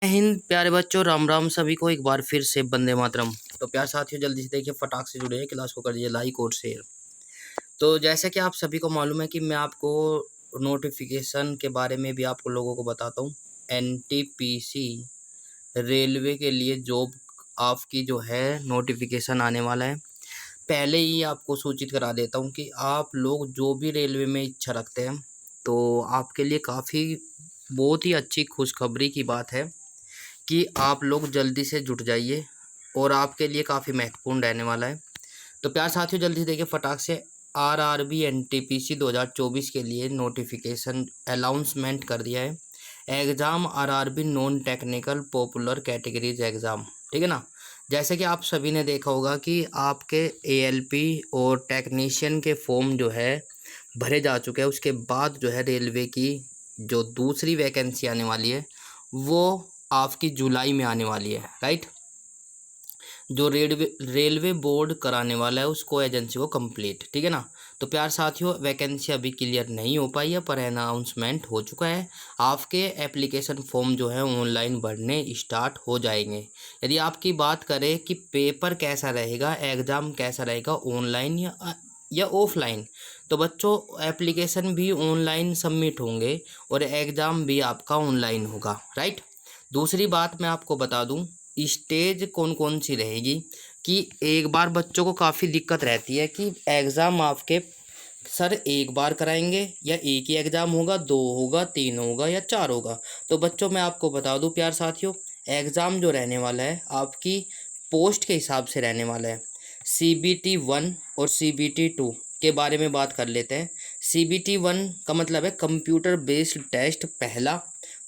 हिंद प्यारे बच्चों, राम राम सभी को एक बार फिर से वंदे मातरम। तो प्यार साथियों, जल्दी से देखिए, फटाक से जुड़े हैं, क्लास को कर दीजिए लाइक और शेयर। तो जैसे कि आप सभी को मालूम है कि मैं आपको नोटिफिकेशन के बारे में भी आप लोगों को बताता हूँ। एनटीपीसी रेलवे के लिए जॉब आपकी जो है नोटिफिकेशन आने वाला है। पहले ही आपको सूचित करा देता हूँ कि आप लोग जो भी रेलवे में इच्छा रखते हैं, तो आपके लिए काफ़ी बहुत ही अच्छी खुशखबरी की बात है कि आप लोग जल्दी से जुट जाइए और आपके लिए काफ़ी महत्वपूर्ण रहने वाला है। तो प्यार साथियों, जल्दी से देखिए, फटाक से आरआरबी एनटीपीसी 2024 के लिए नोटिफिकेशन अनाउंसमेंट कर दिया है। Exam RRB non technical popular categories exam, ठीक है ना। जैसे कि आप सभी ने देखा होगा कि आपके एएलपी और टेक्नीशियन के फॉर्म जो है भरे जा चुके हैं। उसके बाद जो है रेलवे की जो दूसरी वैकेंसी आने वाली है वो आपकी जुलाई में आने वाली है, राइट। जो रेलवे बोर्ड कराने वाला है उसको एजेंसी को कंप्लीट, ठीक है ना। तो प्यार साथियों, वैकेंसी अभी क्लियर नहीं हो पाई है पर अनाउंसमेंट हो चुका है। आपके एप्लीकेशन फॉर्म जो है ऑनलाइन भरने स्टार्ट हो जाएंगे। यदि आपकी बात करें कि पेपर कैसा रहेगा, एग्ज़ाम कैसा रहेगा, ऑनलाइन या ऑफलाइन, तो बच्चों एप्लीकेशन भी ऑनलाइन सबमिट होंगे और एग्ज़ाम भी आपका ऑनलाइन होगा, राइट। दूसरी बात मैं आपको बता दूं, स्टेज कौन कौन सी रहेगी। कि एक बार बच्चों को काफ़ी दिक्कत रहती है कि एग्ज़ाम आपके सर एक बार कराएंगे या एक ही एग्ज़ाम होगा, दो होगा, तीन होगा या चार होगा। तो बच्चों मैं आपको बता दूं प्यार साथियों, एग्ज़ाम जो रहने वाला है आपकी पोस्ट के हिसाब से रहने वाला है। CBT 1 और CBT 2 के बारे में बात कर लेते हैं। CBT 1 का मतलब है कंप्यूटर बेस्ड टेस्ट पहला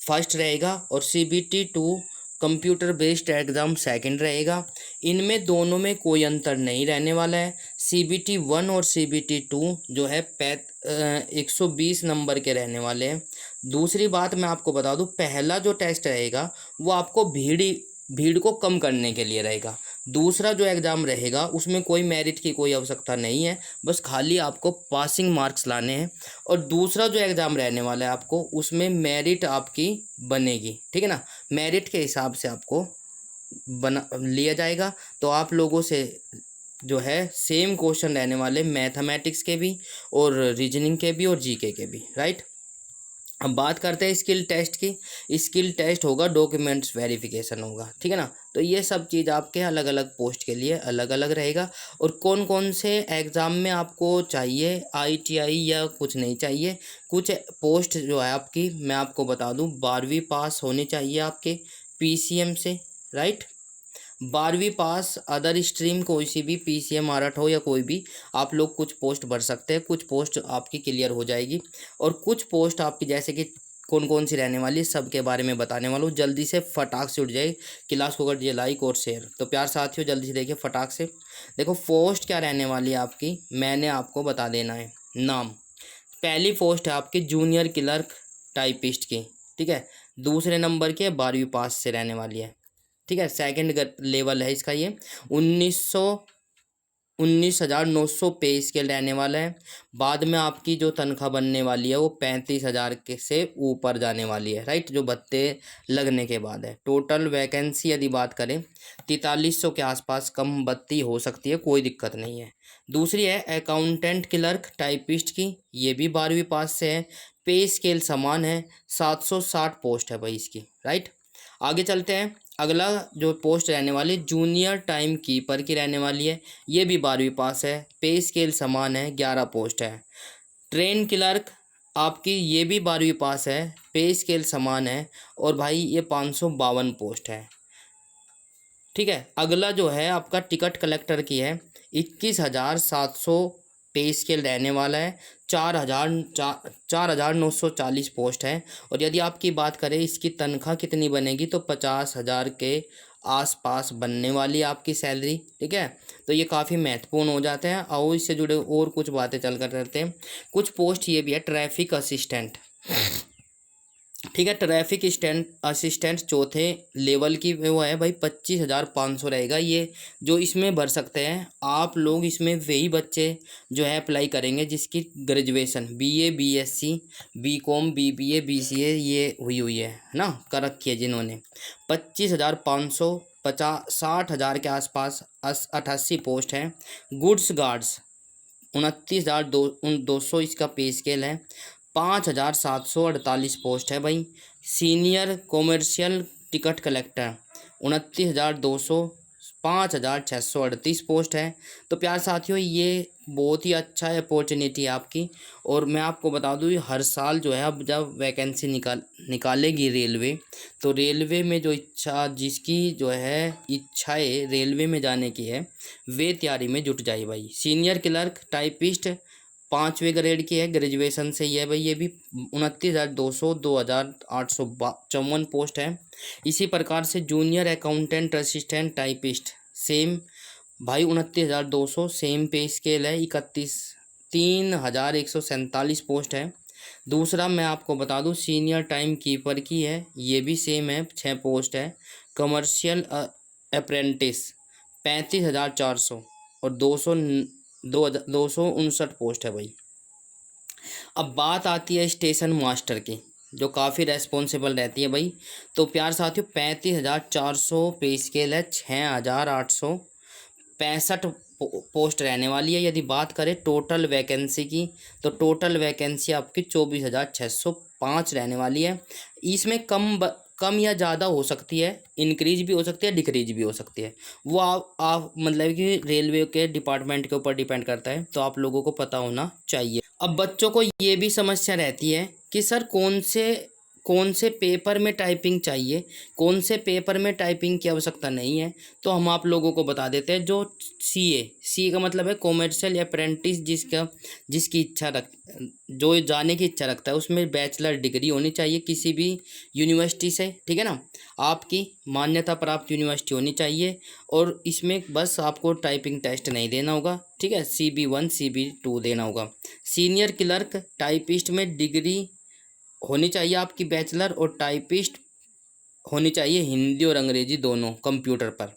फर्स्ट रहेगा और CBT 2 computer based exam second रहेगा। इनमें दोनों में कोई अंतर नहीं रहने वाला है। CBT 1 और CBT 2 जो है 120 नंबर के रहने वाले हैं। दूसरी बात मैं आपको बता दूं, पहला जो टेस्ट रहेगा वो आपको भीड़ को कम करने के लिए रहेगा। दूसरा जो एग्ज़ाम रहेगा उसमें कोई मेरिट की कोई आवश्यकता नहीं है, बस खाली आपको पासिंग मार्क्स लाने हैं। और दूसरा जो एग्ज़ाम रहने वाला है आपको उसमें मेरिट आपकी बनेगी, ठीक है ना। मेरिट के हिसाब से आपको बना लिया जाएगा। तो आप लोगों से जो है सेम क्वेश्चन रहने वाले, मैथमेटिक्स के भी और रीजनिंग के भी और जीके के भी, राइट। अब बात करते हैं स्किल टेस्ट की। स्किल टेस्ट होगा, डॉक्यूमेंट्स वेरिफिकेशन होगा, ठीक है ना। तो ये सब चीज़ आपके अलग अलग पोस्ट के लिए अलग अलग रहेगा। और कौन कौन से एग्ज़ाम में आपको चाहिए ITI या कुछ नहीं चाहिए। कुछ पोस्ट जो है आपकी मैं आपको बता दूं, 12वीं पास होनी चाहिए आपके PCM से, राइट। 12वीं पास, अदर स्ट्रीम कोई सी भी, PCM आरट हो या कोई भी, आप लोग कुछ पोस्ट भर सकते हैं। कुछ पोस्ट आपकी क्लियर हो जाएगी और कुछ पोस्ट आपकी जैसे कि कौन कौन सी रहने वाली है सब के बारे में बताने वाला हूँ। जल्दी से फटाक से उठ जाए, क्लास को कर दीजिए लाइक और शेयर। तो प्यार साथियों, जल्दी से देखिए फटाक से। देखो पोस्ट क्या रहने वाली है आपकी, मैंने आपको बता देना है। नाम, पहली पोस्ट है आपकी जूनियर क्लर्क टाइपिस्ट की, ठीक है। दूसरे नंबर की 12वीं पास से रहने वाली है, ठीक है। सेकंड लेवल है इसका ये 19,900 पे स्केल रहने वाला है। बाद में आपकी जो तनख्वाह बनने वाली है वो 35,000 के से ऊपर जाने वाली है, राइट। जो भत्ते लगने के बाद है। टोटल वैकेंसी यदि बात करें 4300 के आसपास कम बत्ती हो सकती है, कोई दिक्कत नहीं है। दूसरी है अकाउंटेंट क्लर्क टाइपिस्ट की, ये भी 12वीं पास से है। पे स्केल समान है, 760 पोस्ट है भाई इसकी, राइट। आगे चलते हैं। अगला जो पोस्ट रहने वाली जूनियर टाइम कीपर की रहने वाली है, ये भी 12वीं पास है। पे स्केल समान है, 11 पोस्ट है। ट्रेन क्लर्क आपकी ये भी 12वीं पास है, पे स्केल समान है और भाई ये 552 पोस्ट है, ठीक है। अगला जो है आपका टिकट कलेक्टर की है, 21,700 पे स्केल रहने वाला है। 4,940 पोस्ट है। और यदि आपकी बात करें इसकी तनख्वाह कितनी बनेगी तो 50,000 के आसपास बनने वाली है आपकी सैलरी, ठीक है। तो ये काफ़ी महत्वपूर्ण हो जाते हैं। और इससे जुड़े और कुछ बातें चल कर करते हैं। कुछ पोस्ट ये भी है ट्रैफिक असिस्टेंट, ठीक है। ट्रैफिक स्टैंड असिस्टेंट चौथे लेवल की वो है भाई 25,500 रहेगा ये, जो इसमें भर सकते हैं आप लोग। इसमें वही बच्चे जो है अप्लाई करेंगे जिसकी graduation BA, BSc, BCom, BBA, BCA ये हुई है ना, कर रखी है जिन्होंने। 25,500, 60,000 के आसपास 88 पोस्ट हैं। गुड्स गार्ड्स 29,200 इसका पे स्केल है। 5,748 पोस्ट है भाई। Senior commercial ticket collector 29,200, 5,638 post है। तो प्यार साथियों ये बहुत ही अच्छा अपॉर्चुनिटी है आपकी। और मैं आपको बता दूँ हर साल जो है अब जब वैकेंसी निकालेगी रेलवे, तो रेलवे में जो इच्छा जिसकी जो है इच्छाएँ रेलवे में जाने की है वे तैयारी में जुट जाए भाई। सीनियर क्लर्क टाइपिस्ट 5वें ग्रेड की है, ग्रेजुएशन से ये भाई, ये भी 29,200, 2,854 पोस्ट है। इसी प्रकार से junior accountant assistant typist same भाई 29,200 सेम पे स्केल है। 3,147 पोस्ट है। दूसरा मैं आपको बता दूं सीनियर टाइम कीपर की है, ये भी सेम है, 6 पोस्ट है। कमर्शियल अप्रेंटिस 35,400 और 259 पोस्ट है भाई। अब बात आती है स्टेशन मास्टर की, जो काफ़ी रेस्पॉन्सिबल रहती है भाई। तो प्यार साथियों 35,400 पे स्केल है, 6,865 पोस्ट रहने वाली है। यदि बात करें टोटल वैकेंसी की, तो टोटल वैकेंसी आपकी 24,605 रहने वाली है। इसमें कम या ज़्यादा हो सकती है, इंक्रीज भी हो सकती है, डिक्रीज भी हो सकती है। वो आप मतलब कि रेलवे के डिपार्टमेंट के ऊपर डिपेंड करता है, तो आप लोगों को पता होना चाहिए। अब बच्चों को ये भी समस्या रहती है कि सर कौन से पेपर में टाइपिंग चाहिए, कौन से पेपर में टाइपिंग की आवश्यकता नहीं है। तो हम आप लोगों को बता देते हैं, जो सी का मतलब है कॉमर्शियल अप्रेंटिस, जिसकी जो जाने की इच्छा रखता है उसमें बैचलर डिग्री होनी चाहिए किसी भी यूनिवर्सिटी से, ठीक है ना, आपकी मान्यता प्राप्त यूनिवर्सिटी होनी चाहिए। और इसमें बस आपको टाइपिंग टेस्ट नहीं देना होगा, ठीक है, CB1 CB2 देना होगा। सीनियर क्लर्क टाइपिस्ट में डिग्री होनी चाहिए आपकी बैचलर, और टाइपिस्ट होनी चाहिए हिंदी और अंग्रेजी दोनों कंप्यूटर पर,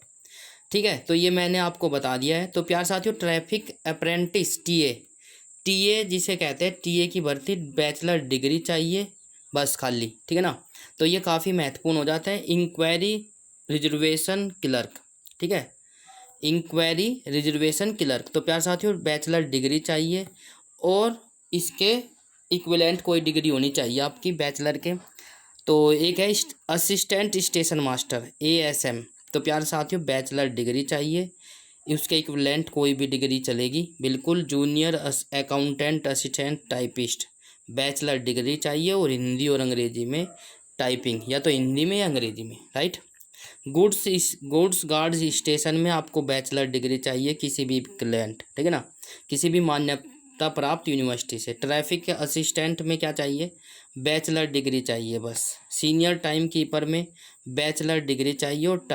ठीक है। तो ये मैंने आपको बता दिया है। तो प्यार साथियों ट्रैफिक अप्रेंटिस टीए जिसे कहते हैं, टीए की भर्ती बैचलर डिग्री चाहिए बस खाली, ठीक है ना। तो ये काफ़ी महत्वपूर्ण हो जाता है। इंक्वायरी रिजर्वेशन क्लर्क, ठीक है, इंक्वायरी रिजर्वेशन क्लर्क, तो प्यार साथियों बैचलर डिग्री चाहिए और इसके इक्विवेलेंट कोई डिग्री होनी चाहिए आपकी बैचलर के। तो एक है असिस्टेंट स्टेशन मास्टर ASM, तो प्यार साथियों बैचलर डिग्री चाहिए, उसके इक्विवेलेंट कोई भी डिग्री चलेगी बिल्कुल। Junior accountant assistant typist bachelor degree चाहिए, और हिंदी और अंग्रेजी में टाइपिंग, या तो हिंदी में या अंग्रेजी में, राइट। गुड्स गार्ड्स स्टेशन में आपको बैचलर डिग्री चाहिए किसी भी इक्विवेलेंट, ठीक है ना, किसी भी मान्यता प्राप्त यूनिवर्सिटी से। ट्रैफिक के असिस्टेंट में क्या चाहिए, बैचलर डिग्री चाहिए बस। सीनियर टाइम कीपर में बैचलर डिग्री चाहिए, और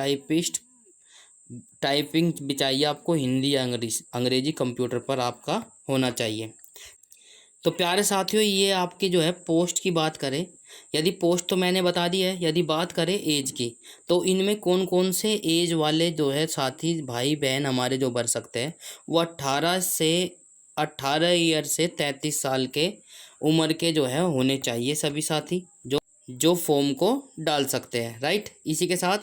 टाइपिंग भी चाहिए आपको हिंदी या अंग्रेजी कंप्यूटर पर आपका होना चाहिए। तो प्यारे साथियों ये आपकी जो है पोस्ट की बात करें, यदि पोस्ट तो मैंने बता दी है, यदि बात करें एज की, तो इनमें कौन कौन से एज वाले जो है साथी भाई बहन हमारे जो भर सकते हैं, वो 18 ईयर से 33 साल के उम्र के जो है होने चाहिए सभी साथी जो फॉर्म को डाल सकते हैं, राइट। इसी के साथ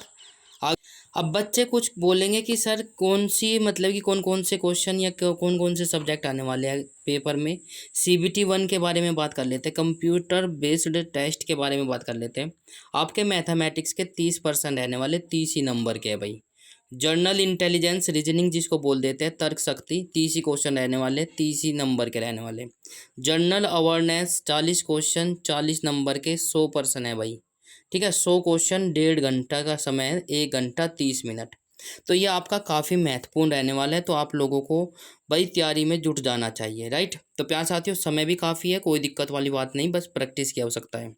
अब बच्चे कुछ बोलेंगे कि सर कौन सी मतलब कि कौन कौन से क्वेश्चन या कौन कौन से सब्जेक्ट आने वाले हैं पेपर में। CBT1 के बारे में बात कर लेते हैं, कंप्यूटर बेस्ड टेस्ट के बारे में बात कर लेते हैं। आपके मैथमेटिक्स के 30% रहने वाले, 30 ही नंबर के है भाई। जर्नल इंटेलिजेंस रीजनिंग जिसको बोल देते हैं, तर्क शक्ति, 30 ही क्वेश्चन रहने वाले, 30 ही नंबर के रहने वाले। जर्नल अवेयरनेस 40 क्वेश्चन, 40 नंबर के, 100% है भाई, ठीक है। 100 क्वेश्चन, 1.5 घंटा का समय है, 1 घंटा 30 मिनट। तो ये आपका काफ़ी महत्वपूर्ण रहने वाला है, तो आप लोगों को भाई तैयारी में जुट जाना चाहिए, राइट। तो प्यार साथियों समय भी काफ़ी है, कोई दिक्कत वाली बात नहीं, बस प्रैक्टिस की आवश्यकता है।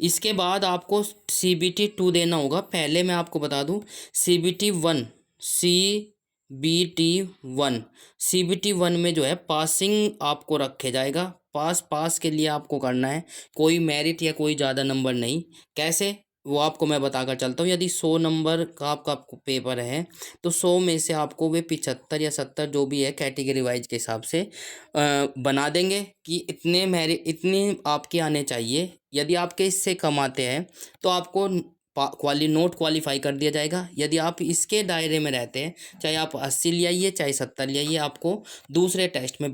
इसके बाद आपको CBT2 देना होगा। पहले मैं आपको बता दूं CBT1 CBT1 में जो है पासिंग आपको रखे जाएगा, पास के लिए आपको करना है, कोई मेरिट या कोई ज़्यादा नंबर नहीं। कैसे, वो आपको मैं बताकर चलता हूँ। यदि 100 नंबर का आपका पेपर है तो 100 में से आपको वे 75 या 70 जो भी है कैटेगरी वाइज के हिसाब से बना देंगे कि इतने मेरिट इतने आपके आने चाहिए। यदि आपके इससे कम आते हैं तो आपको नोट क्वालिफाई कर दिया जाएगा। यदि आप इसके दायरे में रहते हैं, चाहे आप 80 ले आइए चाहे 70 ले आइए, आपको दूसरे टेस्ट में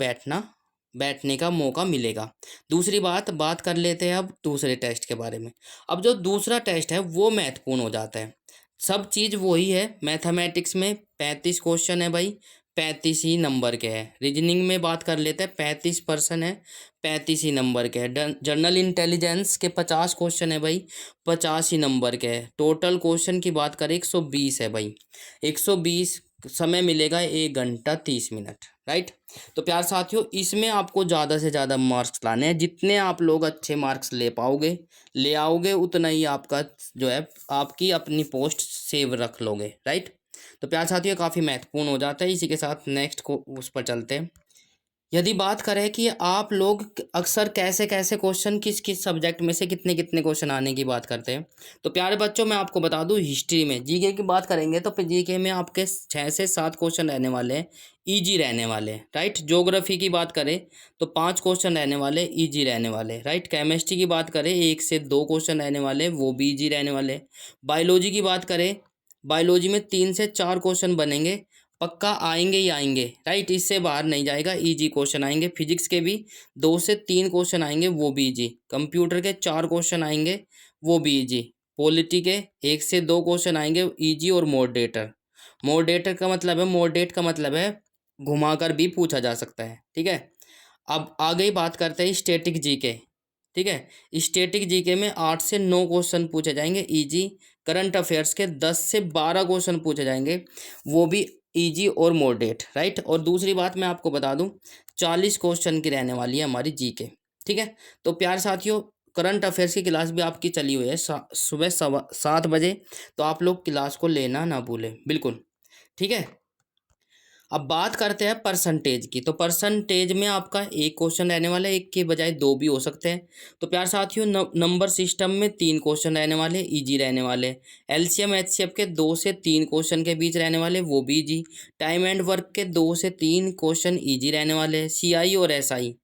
बैठने का मौका मिलेगा। दूसरी बात कर लेते हैं अब दूसरे टेस्ट के बारे में। अब जो दूसरा टेस्ट है वो महत्वपूर्ण हो जाता है। सब चीज़ वही है। मैथमेटिक्स में 35 क्वेश्चन है भाई, 35 ही नंबर के हैं। रीजनिंग में बात कर लेते हैं, 35% है, 35 ही नंबर के हैं। जनरल इंटेलिजेंस के 50 क्वेश्चन है भाई, 50 ही नंबर के हैं। टोटल क्वेश्चन की बात करें 120 है भाई, 120। समय मिलेगा 1 घंटा 30 मिनट, राइट। तो प्यार साथियों, इसमें आपको ज़्यादा से ज़्यादा मार्क्स लाने हैं। जितने आप लोग अच्छे मार्क्स ले आओगे उतना ही आपका जो है आपकी अपनी पोस्ट सेव रख लोगे, राइट। तो प्यार साथियों, काफ़ी महत्वपूर्ण हो जाता है। इसी के साथ नेक्स्ट को उस पर चलते हैं। यदि बात करें कि आप लोग अक्सर कैसे कैसे क्वेश्चन किस किस सब्जेक्ट में से कितने कितने क्वेश्चन आने की बात करते हैं, तो प्यारे बच्चों मैं आपको बता दूं, हिस्ट्री में जीके की बात करेंगे तो फिर जीके में आपके 6 से 7 क्वेश्चन रहने वाले हैं, ईजी रहने वाले हैं, राइट। ज्योग्राफी की बात करें तो 5 क्वेश्चन रहने वाले, ईजी रहने वाले, राइट। केमिस्ट्री की बात करें 1 से 2 क्वेश्चन रहने वाले, वो भी ईजी रहने वाले। बायोलॉजी की बात करें, बायोलॉजी में 3 से 4 क्वेश्चन बनेंगे, पक्का आएंगे ही आएंगे, राइट। इससे बाहर नहीं जाएगा, इजी क्वेश्चन आएंगे। फिजिक्स के भी 2 से 3 क्वेश्चन आएंगे, वो भी इजी। कंप्यूटर के 4 क्वेश्चन आएंगे, वो भी इजी। पॉलिटी के 1 से 2 क्वेश्चन आएंगे, इजी और मॉडरेटर। मॉडरेटर का मतलब है, मॉडरेट का मतलब है घुमाकर भी पूछा जा सकता है, ठीक है। अब आगे ही बात करते हैं स्टैटिक जीके, ठीक है। स्टैटिक जीके में 8 से 9 क्वेश्चन पूछे जाएंगे, इजी। करंट अफेयर्स के 10 से 12 क्वेश्चन पूछे जाएंगे, वो भी इजी और मॉडरेट, राइट। और दूसरी बात मैं आपको बता दूं, 40 क्वेश्चन की रहने वाली है हमारी जीके, ठीक है। तो प्यार साथियों, करंट अफेयर्स की क्लास भी आपकी चली हुई है सुबह 7 बजे, तो आप लोग क्लास को लेना ना भूलें, बिल्कुल, ठीक है। अब बात करते हैं परसेंटेज की। तो परसेंटेज में आपका 1 क्वेश्चन रहने वाला है, एक के बजाय 2 भी हो सकते हैं। तो प्यार साथियों, नंबर सिस्टम में 3 क्वेश्चन रहने वाले, इजी रहने वाले। एलसीएम एचसीएफ के 2 से 3 क्वेश्चन के बीच रहने वाले, वो भी इजी। टाइम एंड वर्क के 2 से 3 क्वेश्चन इजी रहने वाले। सीआई और एसआई,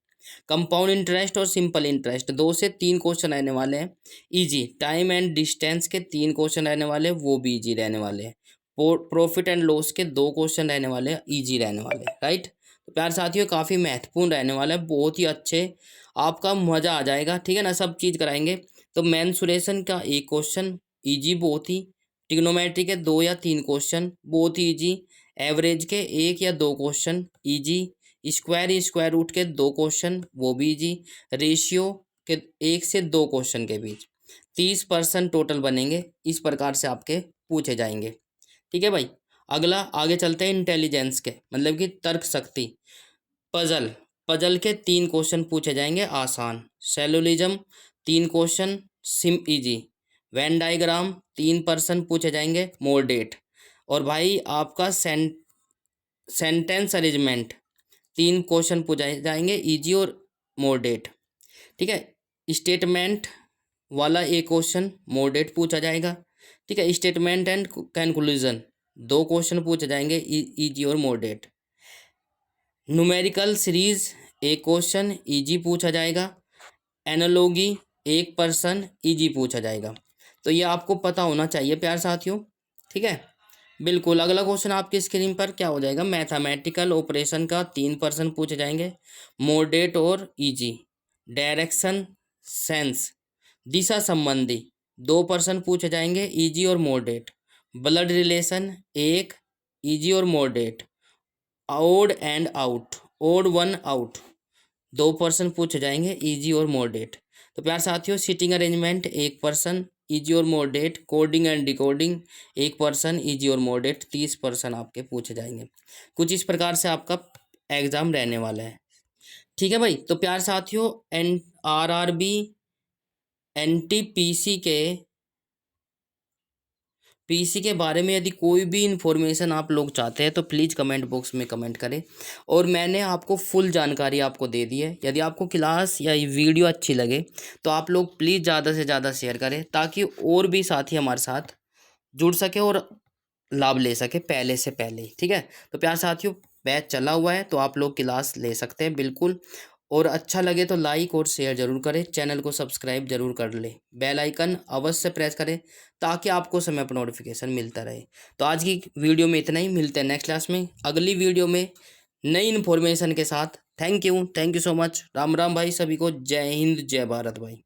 कंपाउंड इंटरेस्ट और सिंपल इंटरेस्ट, 2 से 3 क्वेश्चन रहने वाले हैं, इजी। टाइम एंड डिस्टेंस के 3 क्वेश्चन रहने वाले, वो भी इजी रहने वाले हैं। प्रॉफिट एंड लॉस के 2 क्वेश्चन रहने वाले हैं, ईजी रहने वाले हैं, राइट। तो प्यार साथियों, काफ़ी महत्वपूर्ण रहने वाला है, बहुत ही अच्छे, आपका मज़ा आ जाएगा, ठीक है ना। सब चीज़ कराएंगे। तो मेंसुरेशन का 1 क्वेश्चन ईजी बहुत ही। ट्रिग्नोमेट्री के 2 या 3 क्वेश्चन बहुत ही ईजी। एवरेज के 1 या 2 क्वेश्चन ईजी। स्क्वायर रूट के 2 क्वेश्चन, वो भी ईजी। रेशियो के 1 से 2 क्वेश्चन के बीच 30% टोटल बनेंगे, इस प्रकार से आपके पूछे जाएंगे, ठीक है भाई। अगला आगे चलते हैं इंटेलिजेंस के, मतलब कि तर्क शक्ति। पजल पजल के 3 क्वेश्चन पूछे जाएंगे, आसान। सेलोलिज्म 3 question, SIM easy. Venn diagram 3% पूछे जाएंगे, मॉडरेट। और भाई आपका सेंटेंस अरेंजमेंट 3 क्वेश्चन पूछे जाएंगे, इजी और मॉडरेट, ठीक है। स्टेटमेंट वाला 1 क्वेश्चन मॉडरेट पूछा जाएगा, ठीक है। स्टेटमेंट एंड कंक्लूजन 2 क्वेश्चन पूछे जाएंगे, इजी और moderate. Numerical series 1 question easy पूछा जाएगा। एनालॉगी 1% इजी पूछा जाएगा। तो ये आपको पता होना चाहिए प्यार साथियों, ठीक है, बिल्कुल। अगला क्वेश्चन आपकी स्क्रीन पर क्या हो जाएगा, मैथमेटिकल ऑपरेशन का 3% पूछे जाएंगे, मॉडरेट और इजी। डायरेक्शन सेंस दिशा संबंधी 2% पूछे जाएंगे, इजी और मॉडरेट। ब्लड रिलेशन 1, इजी और moderate. Odd and out, odd one out 2% पूछे जाएंगे, इजी और मॉडरेट। तो प्यार साथियों, सीटिंग अरेंजमेंट 1%, इजी और moderate. Coding and decoding 1%, easy और मॉडरेट। 30% आपके पूछे जाएंगे। कुछ इस प्रकार से आपका एग्जाम रहने वाला है, ठीक है भाई। तो प्यार साथियों, RRB NTPC के पीसी के बारे में यदि कोई भी इन्फॉर्मेशन आप लोग चाहते हैं तो प्लीज़ कमेंट बॉक्स में कमेंट करें। और मैंने आपको फुल जानकारी आपको दे दी है। यदि आपको क्लास या ये वीडियो अच्छी लगे तो आप लोग प्लीज़ ज़्यादा से ज़्यादा शेयर करें, ताकि और भी साथी हमारे साथ जुड़ सके और लाभ ले सके पहले से पहले ही, ठीक है। तो प्यार साथियों, बैच चला हुआ है तो आप लोग क्लास ले सकते हैं बिल्कुल। और अच्छा लगे तो लाइक और शेयर जरूर करें, चैनल को सब्सक्राइब जरूर कर ले, बेल आइकन अवश्य प्रेस करें ताकि आपको समय पर नोटिफिकेशन मिलता रहे। तो आज की वीडियो में इतना ही, मिलते हैं नेक्स्ट क्लास में अगली वीडियो में नई इन्फॉर्मेशन के साथ। Thank you so much. Ram Ram भाई सभी को, जय हिंद जय भारत भाई।